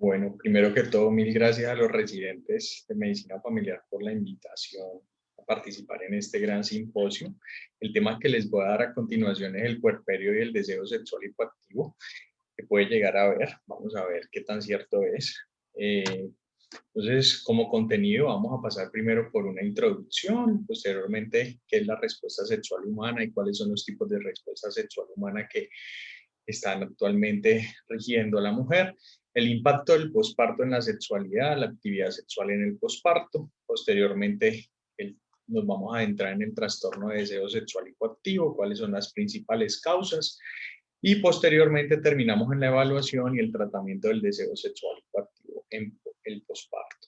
Bueno, primero que todo, mil gracias a los residentes de medicina familiar por la invitación a participar en este gran simposio. El tema que les voy a dar a continuación es el puerperio y el deseo sexual hipoactivo que puede llegar a ver. Vamos a ver qué tan cierto es. Eh, entonces, como contenido, vamos a pasar primero por una introducción, posteriormente, qué es la respuesta sexual humana y cuáles son los tipos de respuesta sexual humana que están actualmente rigiendo a la mujer, el impacto del posparto en la sexualidad, la actividad sexual en el posparto, posteriormente nos vamos a entrar en el trastorno de deseo sexual hipoactivo, cuáles son las principales causas, y posteriormente terminamos en la evaluación y el tratamiento del deseo sexual hipoactivo en el posparto.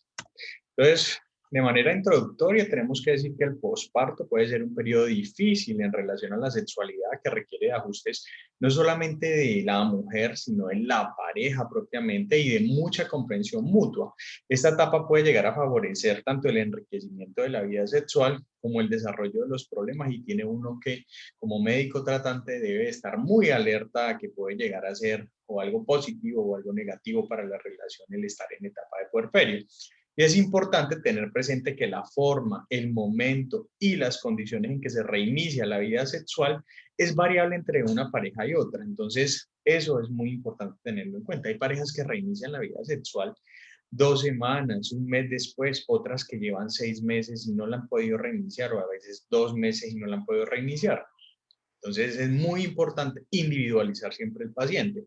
Entonces, de manera introductoria, tenemos que decir que el posparto puede ser un periodo difícil en relación a la sexualidad que requiere de ajustes no solamente de la mujer, sino de la pareja propiamente y de mucha comprensión mutua. Esta etapa puede llegar a favorecer tanto el enriquecimiento de la vida sexual como el desarrollo de los problemas y tiene uno que, como médico tratante, debe estar muy alerta a que puede llegar a ser o algo positivo o algo negativo para la relación el estar en etapa de puerperio. Y es importante tener presente que la forma, el momento y las condiciones en que se reinicia la vida sexual es variable entre una pareja y otra. Entonces, eso es muy importante tenerlo en cuenta. Hay parejas que reinician la vida sexual 2 semanas, un mes después, otras que llevan 6 meses y no la han podido reiniciar, o a veces 2 meses y no la han podido reiniciar. Entonces es muy importante individualizar siempre el paciente.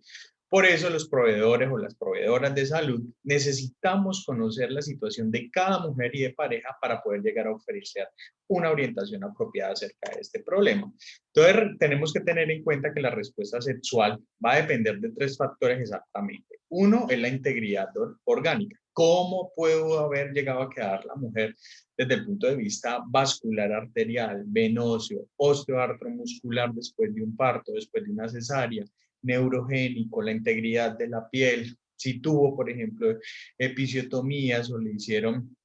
Por eso los proveedores o las proveedoras de salud necesitamos conocer la situación de cada mujer y de pareja para poder llegar a ofrecer una orientación apropiada acerca de este problema. Entonces tenemos que tener en cuenta que la respuesta sexual va a depender de 3 factores exactamente. Uno es la integridad orgánica. ¿Cómo puedo haber llegado a quedar la mujer desde el punto de vista vascular arterial, venoso, osteoartromuscular después de un parto, después de una cesárea, neurogénico, la integridad de la piel, si tuvo, por ejemplo, episiotomías o le hicieron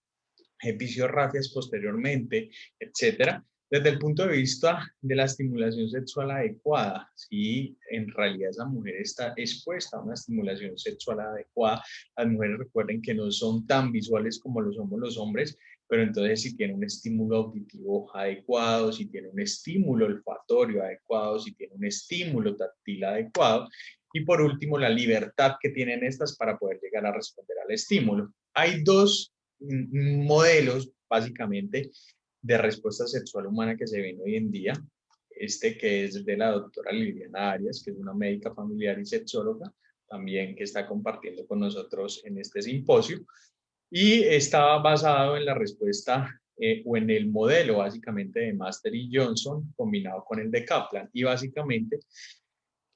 episiorrafias posteriormente, etcétera? Desde el punto de vista de la estimulación sexual adecuada, si en realidad esa mujer está expuesta a una estimulación sexual adecuada, las mujeres recuerden que no son tan visuales como lo somos los hombres, pero entonces si tiene un estímulo auditivo adecuado, si tiene un estímulo olfatorio adecuado, si tiene un estímulo táctil adecuado, y por último la libertad que tienen estas para poder llegar a responder al estímulo. Hay dos modelos básicamente de respuesta sexual humana que se ven hoy en día. Este que es de la doctora Liliana Arias, que es una médica familiar y sexóloga, también que está compartiendo con nosotros en este simposio, y está basado en la respuesta o en el modelo básicamente de Master y Johnson combinado con el de Kaplan, y básicamente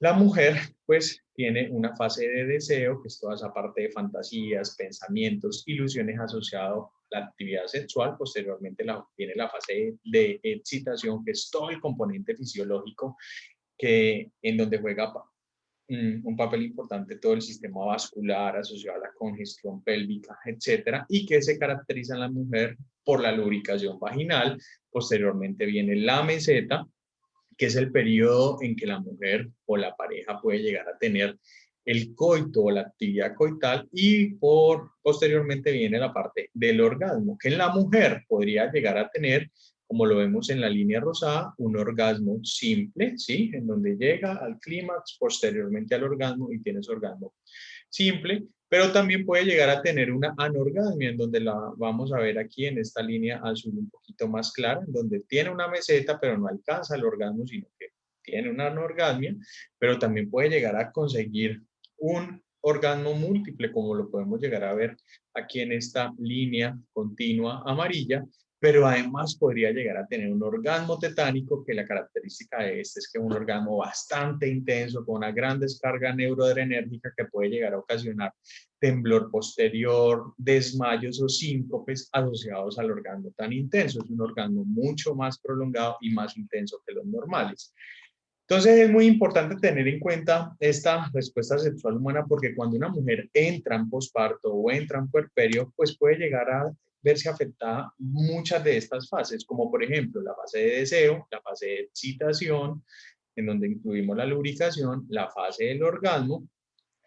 la mujer, pues, tiene una fase de deseo, que es toda esa parte de fantasías, pensamientos, ilusiones asociado a la actividad sexual. Posteriormente tiene la fase de excitación, que es todo el componente fisiológico, que, en donde juega un papel importante todo el sistema vascular asociado a la congestión pélvica, etcétera, y que se caracteriza en la mujer por la lubricación vaginal. Posteriormente viene la meseta, que es el periodo en que la mujer o la pareja puede llegar a tener el coito o la actividad coital, y posteriormente viene la parte del orgasmo, que en la mujer podría llegar a tener, como lo vemos en la línea rosada, un orgasmo simple, ¿sí? En donde llega al clímax, posteriormente al orgasmo y tienes orgasmo simple, pero también puede llegar a tener una anorgasmia, en donde la vamos a ver aquí en esta línea azul un poquito más clara, en donde tiene una meseta, pero no alcanza el orgasmo, sino que tiene una anorgasmia, pero también puede llegar a conseguir un orgasmo múltiple, como lo podemos llegar a ver aquí en esta línea continua amarilla, pero además podría llegar a tener un orgasmo tetánico, que la característica de este es que es un orgasmo bastante intenso, con una gran descarga neuroadrenérgica que puede llegar a ocasionar temblor posterior, desmayos o síncopes asociados al orgasmo tan intenso. Es un orgasmo mucho más prolongado y más intenso que los normales. Entonces es muy importante tener en cuenta esta respuesta sexual humana, porque cuando una mujer entra en posparto o entra en puerperio, pues puede llegar a verse afectada muchas de estas fases, como por ejemplo la fase de deseo, la fase de excitación, en donde incluimos la lubricación, la fase del orgasmo,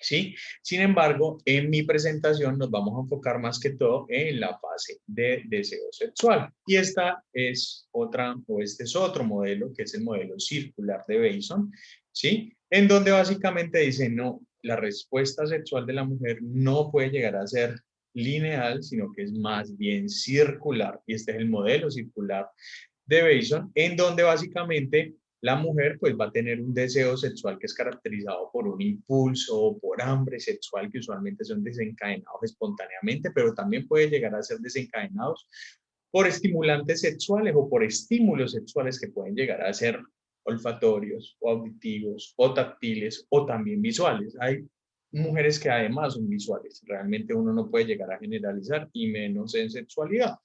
¿sí? Sin embargo, en mi presentación nos vamos a enfocar más que todo en la fase de deseo sexual. Y esta es otra, o este es otro modelo, que es el modelo circular de Bateson, ¿sí? En donde básicamente dice, no, la respuesta sexual de la mujer no puede llegar a ser lineal, sino que es más bien circular. Y este es el modelo circular de Bateson, en donde básicamente la mujer pues va a tener un deseo sexual que es caracterizado por un impulso o por hambre sexual que usualmente son desencadenados espontáneamente, pero también puede llegar a ser desencadenados por estimulantes sexuales o por estímulos sexuales que pueden llegar a ser olfatorios o auditivos o táctiles o también visuales. Hay mujeres que además son visuales. Realmente uno no puede llegar a generalizar y menos en sexualidad,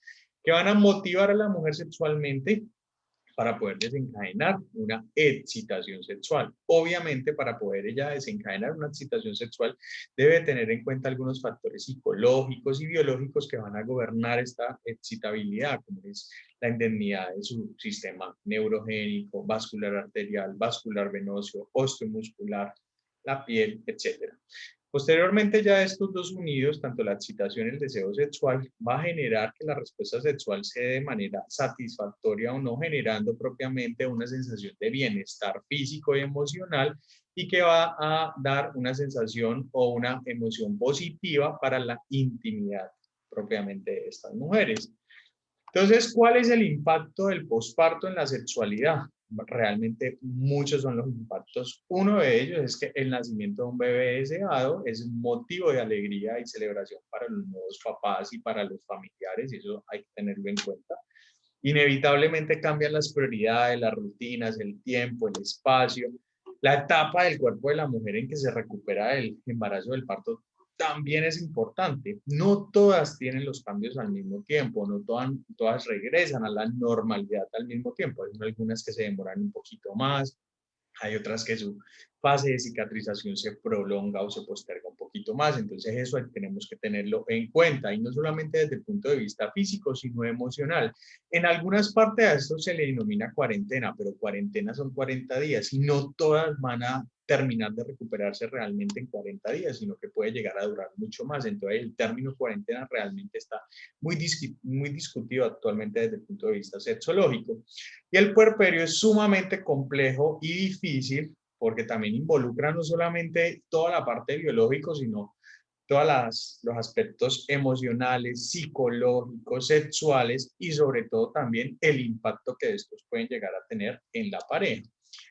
que van a motivar a la mujer sexualmente para poder desencadenar una excitación sexual. Obviamente, para poder ella desencadenar una excitación sexual, debe tener en cuenta algunos factores psicológicos y biológicos que van a gobernar esta excitabilidad, como es la indemnidad de su sistema neurogénico, vascular arterial, vascular venoso, osteomuscular, la piel, etcétera. Posteriormente, ya estos dos unidos, tanto la excitación y el deseo sexual, va a generar que la respuesta sexual se dé de manera satisfactoria o no, generando propiamente una sensación de bienestar físico y emocional y que va a dar una sensación o una emoción positiva para la intimidad propiamente de estas mujeres. Entonces, ¿cuál es el impacto del posparto en la sexualidad? Realmente muchos son los impactos. Uno de ellos es que el nacimiento de un bebé deseado es un motivo de alegría y celebración para los nuevos papás y para los familiares, y eso hay que tenerlo en cuenta. Inevitablemente cambian las prioridades, las rutinas, el tiempo, el espacio, la etapa del cuerpo de la mujer en que se recupera del embarazo, del parto, también es importante. No todas tienen los cambios al mismo tiempo, no todas regresan a la normalidad al mismo tiempo. Hay algunas que se demoran un poquito más, hay otras que su fase de cicatrización se prolonga o se posterga un poquito más, entonces eso tenemos que tenerlo en cuenta, y no solamente desde el punto de vista físico, sino emocional. En algunas partes a esto se le denomina cuarentena, pero cuarentena son 40 días y no todas van a terminar de recuperarse realmente en 40 días, sino que puede llegar a durar mucho más. Entonces el término cuarentena realmente está muy discutido actualmente desde el punto de vista sexológico. Y el puerperio es sumamente complejo y difícil porque también involucra no solamente toda la parte biológica, sino todos los aspectos emocionales, psicológicos, sexuales y sobre todo también el impacto que estos pueden llegar a tener en la pareja.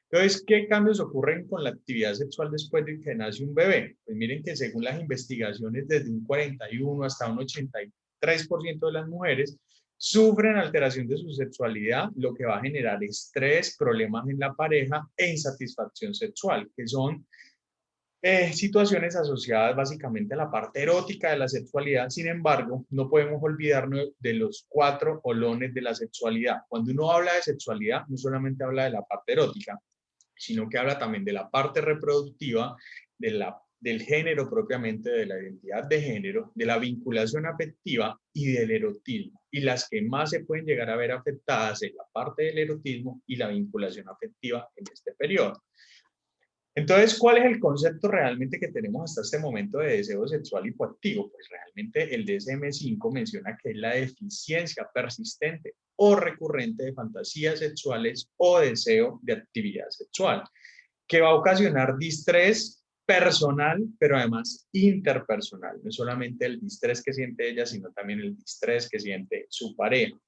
Entonces, ¿qué cambios ocurren con la actividad sexual después de que nace un bebé? Pues miren que según las investigaciones, desde un 41 hasta un 83% de las mujeres sufren alteración de su sexualidad, lo que va a generar estrés, problemas en la pareja e insatisfacción sexual, que son situaciones asociadas básicamente a la parte erótica de la sexualidad. Sin embargo, no podemos olvidarnos de los 4 olones de la sexualidad. Cuando uno habla de sexualidad, no solamente habla de la parte erótica, sino que habla también de la parte reproductiva, del género propiamente, de la identidad de género, de la vinculación afectiva y del erotismo. Y las que más se pueden llegar a ver afectadas es la parte del erotismo y la vinculación afectiva en este periodo. Entonces, ¿cuál es el concepto realmente que tenemos hasta este momento de deseo sexual hipoactivo? Pues realmente el DSM-5 menciona que es la deficiencia persistente o recurrente de fantasías sexuales o deseo de actividad sexual, que va a ocasionar distrés personal, pero además interpersonal. No solamente el distrés que siente ella, sino también el distrés que siente su pareja,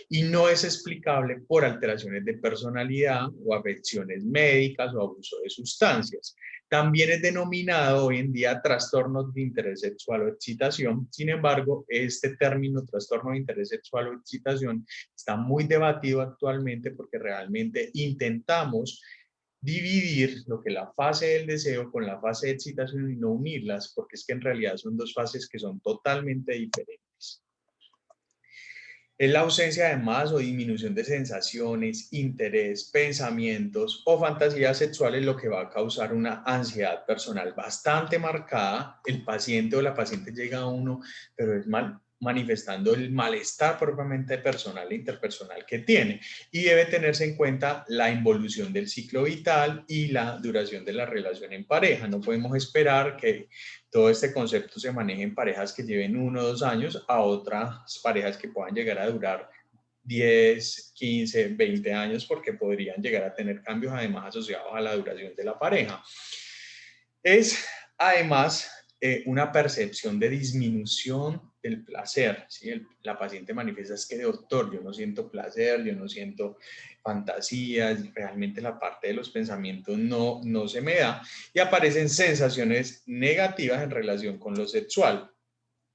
y no es explicable por alteraciones de personalidad o afecciones médicas o abuso de sustancias. También es denominado hoy en día trastornos de interés sexual o excitación. Sin embargo, este término trastorno de interés sexual o excitación está muy debatido actualmente porque realmente intentamos dividir lo que es la fase del deseo con la fase de excitación y no unirlas, porque es que en realidad son dos fases que son totalmente diferentes. Es la ausencia de más o disminución de sensaciones, interés, pensamientos o fantasías sexuales lo que va a causar una ansiedad personal bastante marcada. El paciente o la paciente llega a uno, pero es mal, manifestando el malestar propiamente personal e interpersonal que tiene, y debe tenerse en cuenta la involución del ciclo vital y la duración de la relación en pareja. No podemos esperar que todo este concepto se maneje en parejas que lleven 1 o 2 años a otras parejas que puedan llegar a durar 10, 15, 20 años, porque podrían llegar a tener cambios además asociados a la duración de la pareja. Es además una percepción de disminución del placer, ¿sí? La paciente manifiesta es que, doctor, yo no siento placer, yo no siento fantasías, realmente la parte de los pensamientos no se me da, y aparecen sensaciones negativas en relación con lo sexual.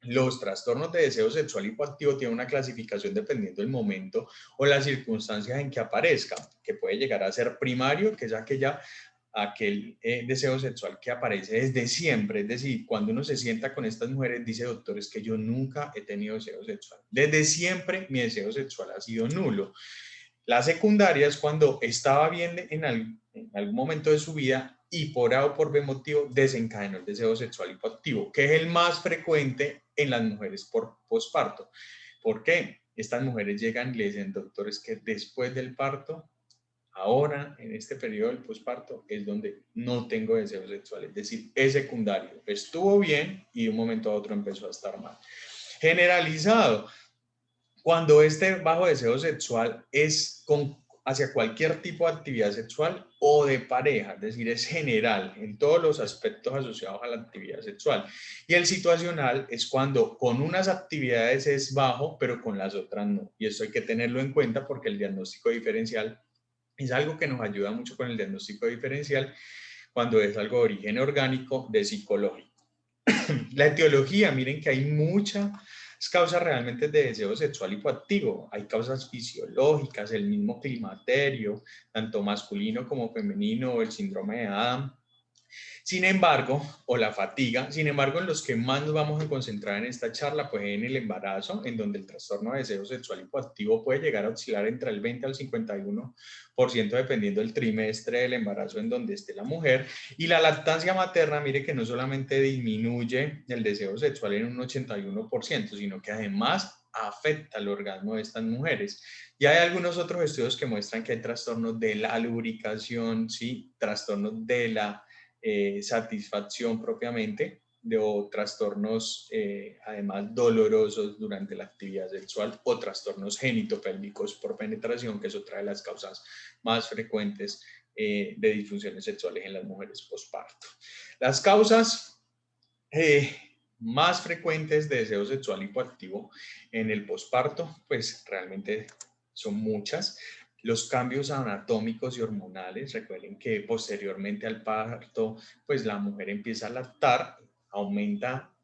Los trastornos de deseo sexual hipoactivo tienen una clasificación dependiendo del momento o las circunstancias en que aparezca, que puede llegar a ser primario, que es aquel deseo sexual que aparece desde siempre. Es decir, cuando uno se sienta con estas mujeres, dice, doctor, es que yo nunca he tenido deseo sexual. Desde siempre mi deseo sexual ha sido nulo. La secundaria es cuando estaba bien en algún momento de su vida y por A o por B motivo desencadenó el deseo sexual hipoactivo, que es el más frecuente en las mujeres por posparto. ¿Por qué? Estas mujeres llegan y le dicen, doctor, es que después del parto, ahora en este periodo del posparto, es donde no tengo deseo sexual, es decir, es secundario. Estuvo bien y de un momento a otro empezó a estar mal. Generalizado, cuando este bajo deseo sexual es hacia cualquier tipo de actividad sexual o de pareja, es decir, es general en todos los aspectos asociados a la actividad sexual. Y el situacional es cuando con unas actividades es bajo, pero con las otras no. Y esto hay que tenerlo en cuenta porque el diagnóstico diferencial es algo que nos ayuda mucho con el diagnóstico diferencial cuando es algo de origen orgánico, de psicológico. La etiología, miren que hay muchas causas realmente de deseo sexual hipoactivo. Hay causas fisiológicas, el mismo climaterio, tanto masculino como femenino, el síndrome de Adam. Sin embargo, o la fatiga, sin embargo, en los que más nos vamos a concentrar en esta charla, pues en el embarazo, en donde el trastorno de deseo sexual hipoactivo puede llegar a oscilar entre el 20 al 51%, dependiendo del trimestre del embarazo en donde esté la mujer. Y la lactancia materna, mire que no solamente disminuye el deseo sexual en un 81%, sino que además afecta el orgasmo de estas mujeres. Y hay algunos otros estudios que muestran que hay trastornos de la lubricación, ¿sí? Trastornos de la satisfacción propiamente, o trastornos además dolorosos durante la actividad sexual, o trastornos genitopélvicos por penetración, que es otra de las causas más frecuentes de disfunciones sexuales en las mujeres posparto. Las causas más frecuentes de deseo sexual hipoactivo en el posparto, pues realmente son muchas. Los cambios anatómicos y hormonales, recuerden que posteriormente al parto, pues la mujer empieza a lactar, aumenta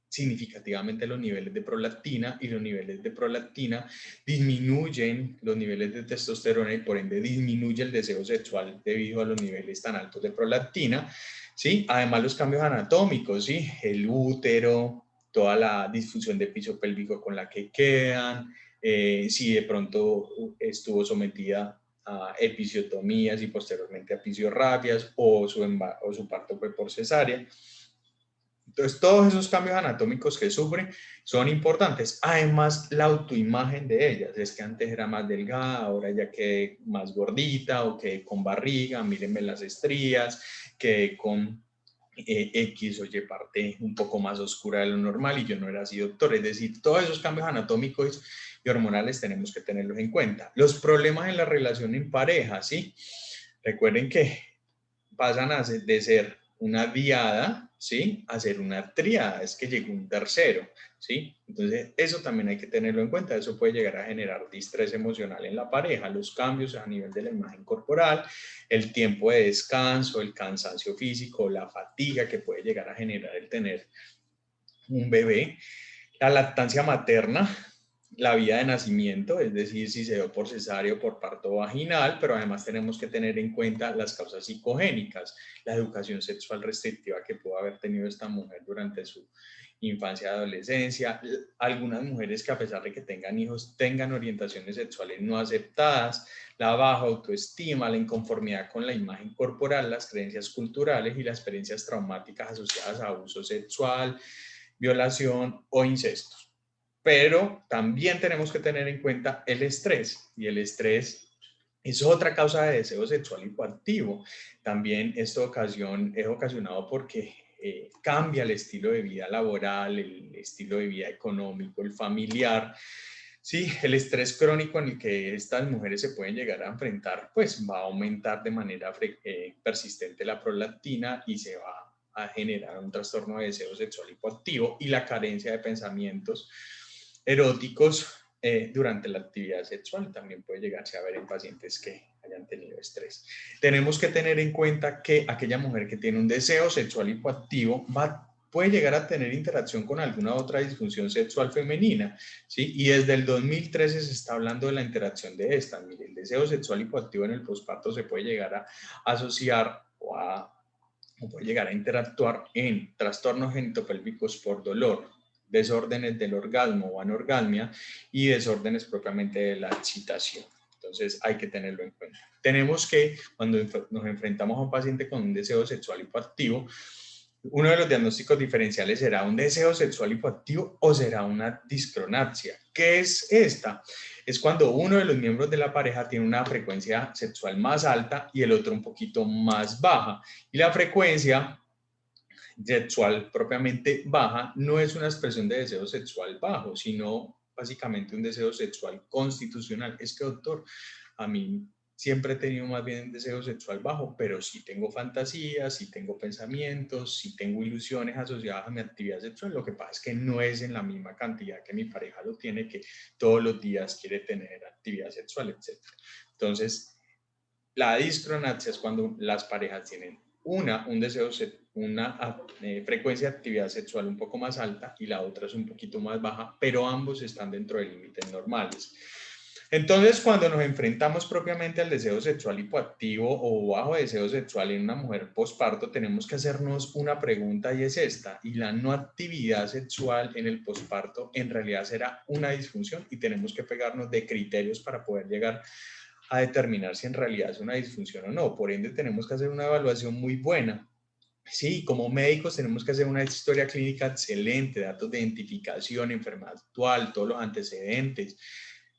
significativamente los niveles de prolactina, y los niveles de prolactina disminuyen los niveles de testosterona y por ende disminuye el deseo sexual debido a los niveles tan altos de prolactina, ¿sí? Además los cambios anatómicos, ¿sí? El útero, toda la disfunción de piso pélvico con la que quedan, si de pronto estuvo sometida a episiotomías y posteriormente a episiorapias, o su parto fue por cesárea. Entonces, todos esos cambios anatómicos que sufren son importantes. Además, la autoimagen de ellas es que antes era más delgada, ahora ya quedé más gordita, o quedé con barriga, mírenme las estrías, quedé con X o Y parte un poco más oscura de lo normal y yo no era así, doctor. Es decir, todos esos cambios anatómicos y hormonales tenemos que tenerlos en cuenta. Los problemas en la relación en pareja, ¿sí? Recuerden que pasan de ser una diada, ¿sí? A ser una tríada, es que llegó un tercero, ¿sí? Entonces, eso también hay que tenerlo en cuenta. Eso puede llegar a generar distrés emocional en la pareja, los cambios a nivel de la imagen corporal, el tiempo de descanso, el cansancio físico, la fatiga que puede llegar a generar el tener un bebé, la lactancia materna, la vía de nacimiento, es decir, si se dio por cesárea o por parto vaginal, pero además tenemos que tener en cuenta las causas psicogénicas, la educación sexual restrictiva que pudo haber tenido esta mujer durante su infancia y adolescencia, algunas mujeres que a pesar de que tengan hijos tengan orientaciones sexuales no aceptadas, la baja autoestima, la inconformidad con la imagen corporal, las creencias culturales y las experiencias traumáticas asociadas a abuso sexual, violación o incestos. pero también tenemos que tener en cuenta el estrés, y el estrés es otra causa de deseo sexual hipoactivo. También es ocasionado porque cambia el estilo de vida laboral, el estilo de vida económico, el familiar. Sí, el estrés crónico en el que estas mujeres se pueden llegar a enfrentar, pues va a aumentar de manera persistente la prolactina y se va a generar un trastorno de deseo sexual hipoactivo y la carencia de pensamientos eróticos durante la actividad sexual. También puede llegarse a ver en pacientes que hayan tenido estrés. Tenemos que tener en cuenta que aquella mujer que tiene un deseo sexual hipoactivo puede llegar a tener interacción con alguna otra disfunción sexual femenina, ¿sí? Y desde el 2013 se está hablando de la interacción de esta. Mire, el deseo sexual hipoactivo en el posparto se puede llegar a asociar o puede llegar a interactuar en trastornos genitopélvicos por dolor, desórdenes del orgasmo o anorgasmia y desórdenes propiamente de la excitación. Entonces hay que tenerlo en cuenta. Tenemos que, cuando nos enfrentamos a un paciente con un deseo sexual hipoactivo, uno de los diagnósticos diferenciales será un deseo sexual hipoactivo o será una discronaxia. ¿Qué es esta? Es cuando uno de los miembros de la pareja tiene una frecuencia sexual más alta y el otro un poquito más baja. Y la frecuencia sexual propiamente baja no es una expresión de deseo sexual bajo, sino básicamente un deseo sexual constitucional. Es que, doctor, a mí siempre he tenido más bien un deseo sexual bajo, pero sí tengo fantasías, sí tengo pensamientos, sí tengo ilusiones asociadas a mi actividad sexual. Lo que pasa es que no es en la misma cantidad que mi pareja lo tiene, que todos los días quiere tener actividad sexual, etc. Entonces, la discronaxia es cuando las parejas tienen una frecuencia de actividad sexual un poco más alta y la otra es un poquito más baja, pero ambos están dentro de límites normales. Entonces, cuando nos enfrentamos propiamente al deseo sexual hipoactivo o bajo deseo sexual en una mujer posparto, tenemos que hacernos una pregunta y es esta: ¿y la no actividad sexual en el posparto en realidad será una disfunción? Y tenemos que pegarnos de criterios para poder llegar a determinar si en realidad es una disfunción o no. Por ende, tenemos que hacer una evaluación muy buena. Sí, como médicos tenemos que hacer una historia clínica excelente, datos de identificación, enfermedad actual, todos los antecedentes,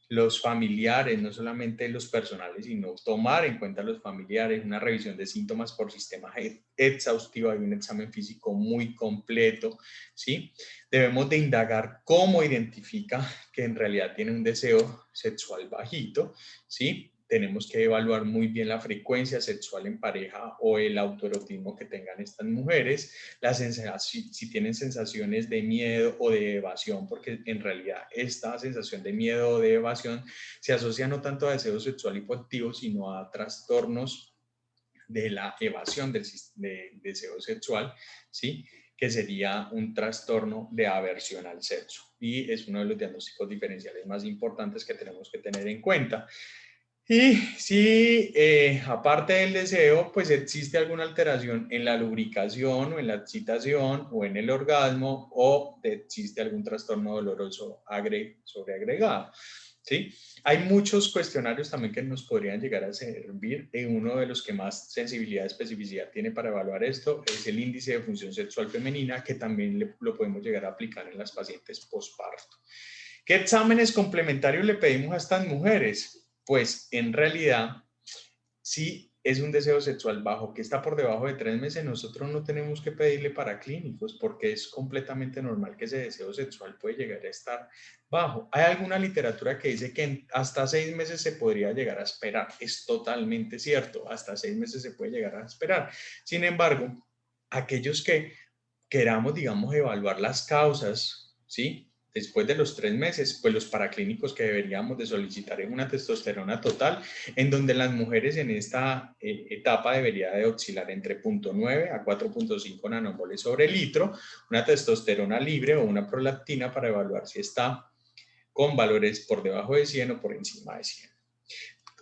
los familiares, no solamente los personales, sino tomar en cuenta los familiares, una revisión de síntomas por sistema exhaustivo y un examen físico muy completo, ¿sí? Debemos de indagar cómo identifica que en realidad tiene un deseo sexual bajito, ¿sí? Tenemos que evaluar muy bien la frecuencia sexual en pareja o el autoerotismo que tengan estas mujeres, si tienen sensaciones de miedo o de evasión, porque en realidad esta sensación de miedo o de evasión se asocia no tanto a deseo sexual hipoactivo, sino a trastornos de la evasión del deseo sexual, ¿sí? Que sería un trastorno de aversión al sexo. Y es uno de los diagnósticos diferenciales más importantes que tenemos que tener en cuenta. Y si aparte del deseo, pues existe alguna alteración en la lubricación o en la excitación o en el orgasmo o existe algún trastorno doloroso sobreagregado, ¿sí? Hay muchos cuestionarios también que nos podrían llegar a servir. Uno de los que más sensibilidad y especificidad tiene para evaluar esto es el índice de función sexual femenina, que también lo podemos llegar a aplicar en las pacientes posparto. ¿Qué exámenes complementarios le pedimos a estas mujeres? Pues en realidad, si es un deseo sexual bajo que está por debajo de 3 meses, nosotros no tenemos que pedirle paraclínicos porque es completamente normal que ese deseo sexual puede llegar a estar bajo. Hay alguna literatura que dice que hasta 6 meses se podría llegar a esperar. Es totalmente cierto, hasta 6 meses se puede llegar a esperar. Sin embargo, aquellos que queramos, digamos, evaluar las causas, ¿sí? Después de los 3 meses, pues los paraclínicos que deberíamos de solicitar es una testosterona total, en donde las mujeres en esta etapa debería de oscilar entre 0.9 a 4.5 nanomoles sobre litro, una testosterona libre o una prolactina para evaluar si está con valores por debajo de 100 o por encima de 100.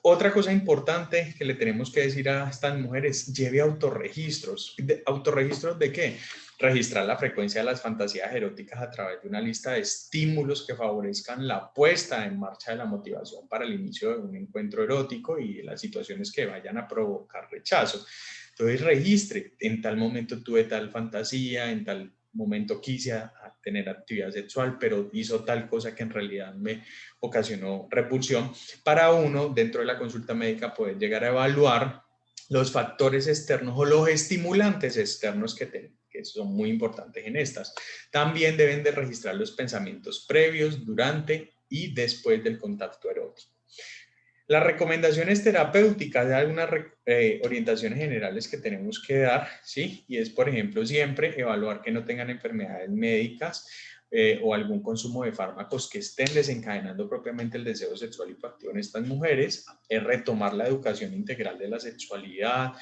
Otra cosa importante que le tenemos que decir a estas mujeres: lleve autorregistros. ¿Autorregistros de qué? Registrar la frecuencia de las fantasías eróticas a través de una lista de estímulos que favorezcan la puesta en marcha de la motivación para el inicio de un encuentro erótico y de las situaciones que vayan a provocar rechazo. Entonces registre: en tal momento tuve tal fantasía, en tal momento quise tener actividad sexual, pero hizo tal cosa que en realidad me ocasionó repulsión, para uno dentro de la consulta médica poder llegar a evaluar los factores externos o los estimulantes externos que son muy importantes en estas. También deben de registrar los pensamientos previos, durante y después del contacto erótico. Las recomendaciones terapéuticas, hay algunas orientaciones generales que tenemos que dar, ¿sí? Y es, por ejemplo, siempre evaluar que no tengan enfermedades médicas o algún consumo de fármacos que estén desencadenando propiamente el deseo sexual hipoactivo en estas mujeres, retomar la educación integral de la sexualidad,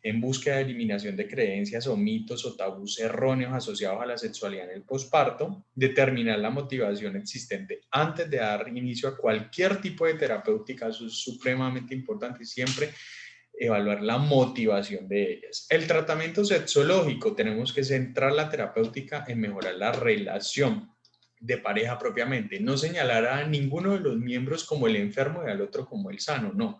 en búsqueda de eliminación de creencias o mitos o tabús erróneos asociados a la sexualidad en el posparto, determinar la motivación existente antes de dar inicio a cualquier tipo de terapéutica, eso es supremamente importante, y siempre evaluar la motivación de ellas. El tratamiento sexológico, tenemos que centrar la terapéutica en mejorar la relación de pareja propiamente, no señalar a ninguno de los miembros como el enfermo y al otro como el sano, no.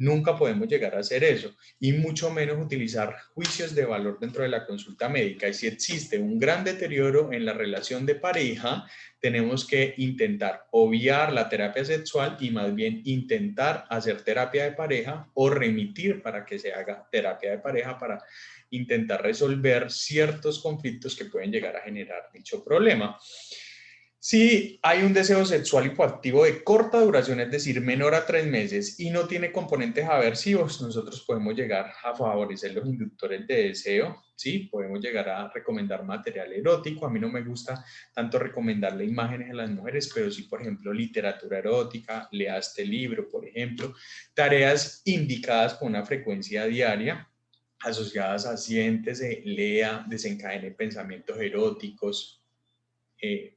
Nunca podemos llegar a hacer eso, y mucho menos utilizar juicios de valor dentro de la consulta médica. Y si existe un gran deterioro en la relación de pareja, tenemos que intentar obviar la terapia sexual y más bien intentar hacer terapia de pareja o remitir para que se haga terapia de pareja para intentar resolver ciertos conflictos que pueden llegar a generar dicho problema. Si hay un deseo sexual hipoactivo de corta duración, es decir, menor a 3 meses y no tiene componentes aversivos, nosotros podemos llegar a favorecer los inductores de deseo, ¿sí? Podemos llegar a recomendar material erótico. A mí no me gusta tanto recomendarle imágenes a las mujeres, pero sí, por ejemplo, literatura erótica, lea este libro, por ejemplo, tareas indicadas con una frecuencia diaria, asociadas a siéntese, lea, desencadene pensamientos eróticos,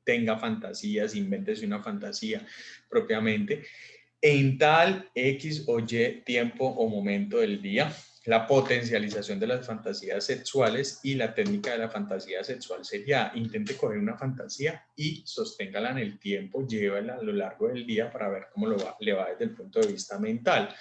tenga fantasías, invéntese una fantasía propiamente, en tal X o Y tiempo o momento del día. La potencialización de las fantasías sexuales y la técnica de la fantasía sexual sería: intente coger una fantasía y sosténgala en el tiempo, llévala a lo largo del día para ver cómo le va desde el punto de vista mental.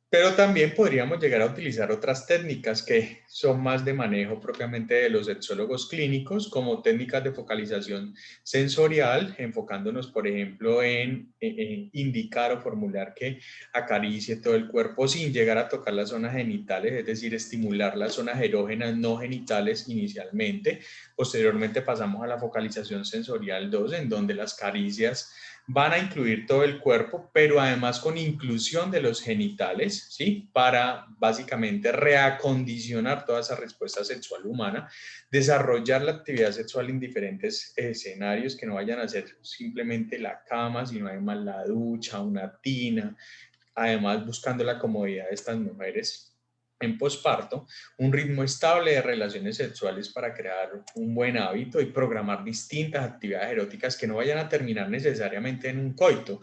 Pero también podríamos llegar a utilizar otras técnicas que son más de manejo propiamente de los sexólogos clínicos, como técnicas de focalización sensorial, enfocándonos, por ejemplo, en indicar o formular que acaricie todo el cuerpo sin llegar a tocar las zonas genitales, es decir, estimular las zonas erógenas no genitales inicialmente. Posteriormente pasamos a la focalización sensorial 2, en donde las caricias van a incluir todo el cuerpo, pero además con inclusión de los genitales, ¿sí? Para básicamente reacondicionar toda esa respuesta sexual humana, desarrollar la actividad sexual en diferentes escenarios que no vayan a ser simplemente la cama, sino además la ducha, una tina, además buscando la comodidad de estas mujeres en posparto, un ritmo estable de relaciones sexuales para crear un buen hábito y programar distintas actividades eróticas que no vayan a terminar necesariamente en un coito.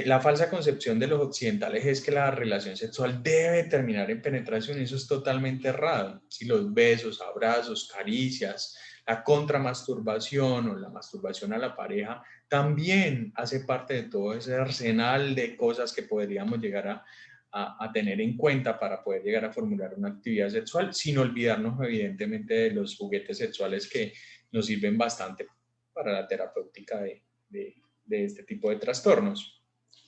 La falsa concepción de los occidentales es que la relación sexual debe terminar en penetración, y eso es totalmente errado. Si los besos, abrazos, caricias, la contramasturbación o la masturbación a la pareja también hace parte de todo ese arsenal de cosas que podríamos llegar a tener en cuenta para poder llegar a formular una actividad sexual, sin olvidarnos evidentemente de los juguetes sexuales que nos sirven bastante para la terapéutica de este tipo de trastornos.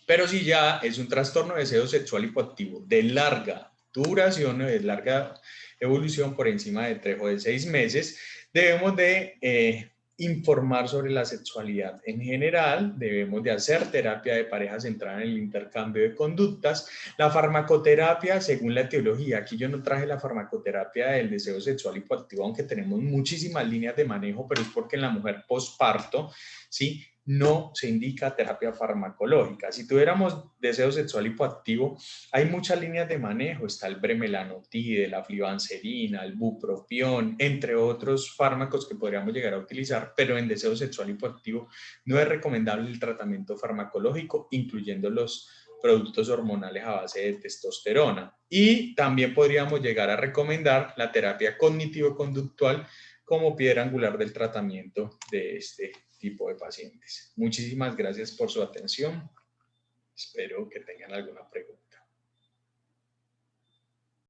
Pero si ya es un trastorno de deseo sexual hipoactivo de larga duración, de larga evolución, por encima de 3 o de 6 meses, debemos de informar sobre la sexualidad en general, debemos de hacer terapia de pareja centrada en el intercambio de conductas. La farmacoterapia, según la etiología, aquí yo no traje la farmacoterapia del deseo sexual hipoactivo, aunque tenemos muchísimas líneas de manejo, pero es porque en la mujer posparto, ¿sí?, no se indica terapia farmacológica. Si tuviéramos deseo sexual hipoactivo, hay muchas líneas de manejo. Está el bremelanotide, la flibanserina, el bupropión, entre otros fármacos que podríamos llegar a utilizar, pero en deseo sexual hipoactivo no es recomendable el tratamiento farmacológico, incluyendo los productos hormonales a base de testosterona. Y también podríamos llegar a recomendar la terapia cognitivo-conductual como piedra angular del tratamiento de este tipo de pacientes. Muchísimas gracias por su atención. Espero que tengan alguna pregunta.